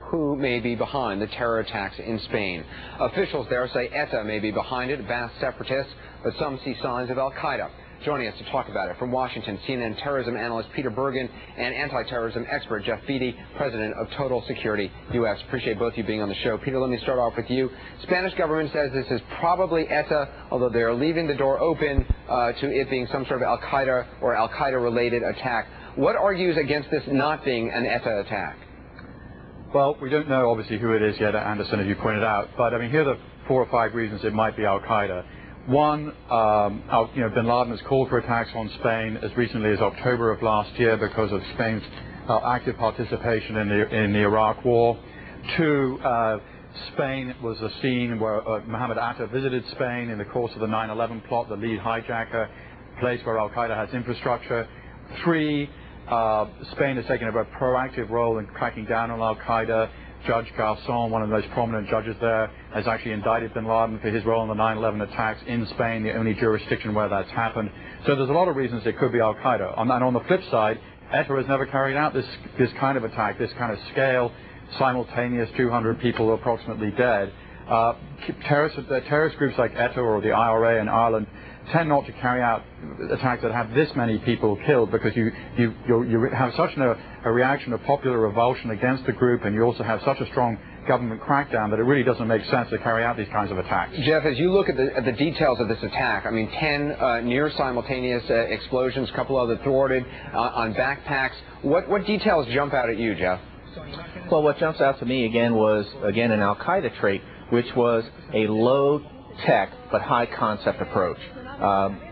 who may be behind the terror attacks in Spain. Officials there say ETA may be behind it, Basque separatists, but some see signs of al-Qaeda. Joining us to talk about it from Washington, CNN terrorism analyst Peter Bergen and anti-terrorism expert Jeff Beatty, president of Total Security U.S. Appreciate both of you being on the show. Peter, let me start off with you. Spanish government says this is probably ETA, although they are leaving the door open to it being some sort of al-Qaeda or al-Qaeda-related attack. What argues against this not being an ETA attack? Well, we don't know, obviously, who it is yet, Anderson, as you pointed out. But, I mean, here are the 4 or 5 reasons it might be al-Qaeda. One, bin Laden has called for attacks on Spain as recently as October of last year because of Spain's active participation in the Iraq War. 2, Spain was a scene where Mohammed Atta visited Spain in the course of the 9/11 plot, the lead hijacker, a place where al-Qaeda has infrastructure. 3, Spain has taken a very proactive role in cracking down on al-Qaeda. Judge Garçon, one of the most prominent judges there, has actually indicted bin Laden for his role in the 9/11 attacks in Spain, the only jurisdiction where that's happened. So there's a lot of reasons it could be al-Qaeda. And on the flip side, ETA has never carried out this kind of attack, this kind of scale, simultaneous 200 people approximately dead. Terrorist groups like ETA or the IRA in Ireland tend not to carry out attacks that have this many people killed because you have such a reaction of popular revulsion against the group, and you also have such a strong government crackdown that it really doesn't make sense to carry out these kinds of attacks. Jeff, as you look at the details of this attack, I mean, 10 near simultaneous explosions, a couple other thwarted on backpacks. What details jump out at you, Jeff? Well, what jumps out to me was an al-Qaeda trait, which was a low-tech but high-concept approach.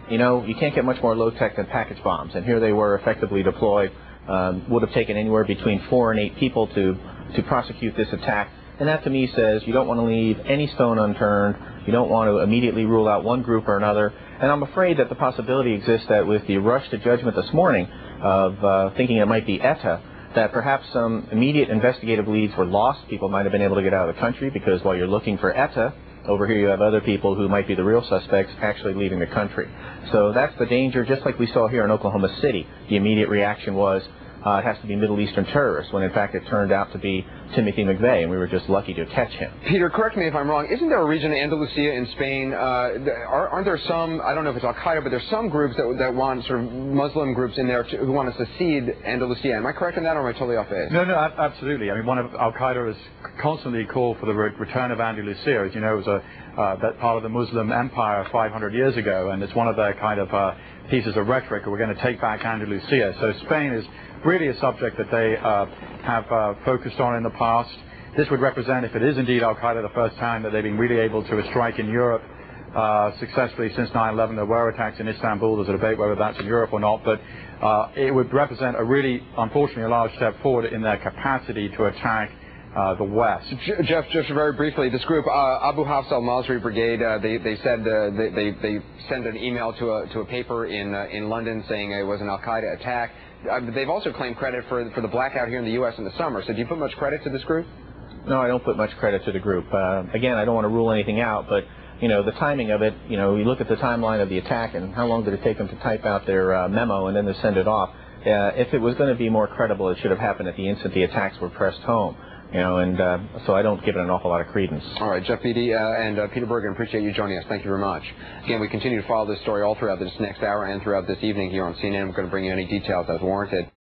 You can't get much more low-tech than package bombs, and here they were effectively deployed. Would have taken anywhere between 4 and 8 people to prosecute this attack, and that to me says you don't want to leave any stone unturned. You don't want to immediately rule out one group or another, and I'm afraid that the possibility exists that with the rush to judgment this morning of thinking it might be ETA, that perhaps some immediate investigative leads were lost. People might have been able to get out of the country because while you're looking for ETA, over here you have other people who might be the real suspects actually leaving the country. So that's the danger, just like we saw here in Oklahoma City. The immediate reaction was it has to be Middle Eastern terrorists, when in fact it turned out to be Timothy McVeigh, and we were just lucky to catch him. Peter, correct me if I'm wrong, isn't there a region, Andalusia in Spain, aren't there some, I don't know if it's al-Qaeda, but there's some groups that want, sort of Muslim groups in there who want to secede Andalusia. Am I correct in that, or am I totally off base? No, absolutely. I mean, one of al-Qaeda has constantly called for the return of Andalusia. As you know, it was that part of the Muslim empire 500 years ago, and it's one of their kind of pieces of rhetoric. We're going to take back Andalusia. So Spain is really a subject that they have focused on in the past. This would represent, if it is indeed al-Qaeda, the first time that they've been really able to strike in Europe successfully since 9/11. There were attacks in Istanbul. There's a debate whether that's in Europe or not, but it would represent a really, unfortunately, a large step forward in their capacity to attack the West. Jeff, just very briefly, this group, Abu Hafs al-Masri Brigade, they said they sent an email to a paper in London saying it was an al-Qaeda attack. They've also claimed credit for the blackout here in the U.S. in the summer. So do you put much credit to this group? No, I don't put much credit to the group. Again, I don't want to rule anything out, but the timing of it, you look at the timeline of the attack and how long did it take them to type out their memo and then to send it off. If it was going to be more credible, it should have happened at the instant the attacks were pressed home. So I don't give it an awful lot of credence. All right, Jeff Beatty and Peter Bergen, appreciate you joining us. Thank you very much. Again, we continue to follow this story all throughout this next hour and throughout this evening here on CNN. We're going to bring you any details as warranted.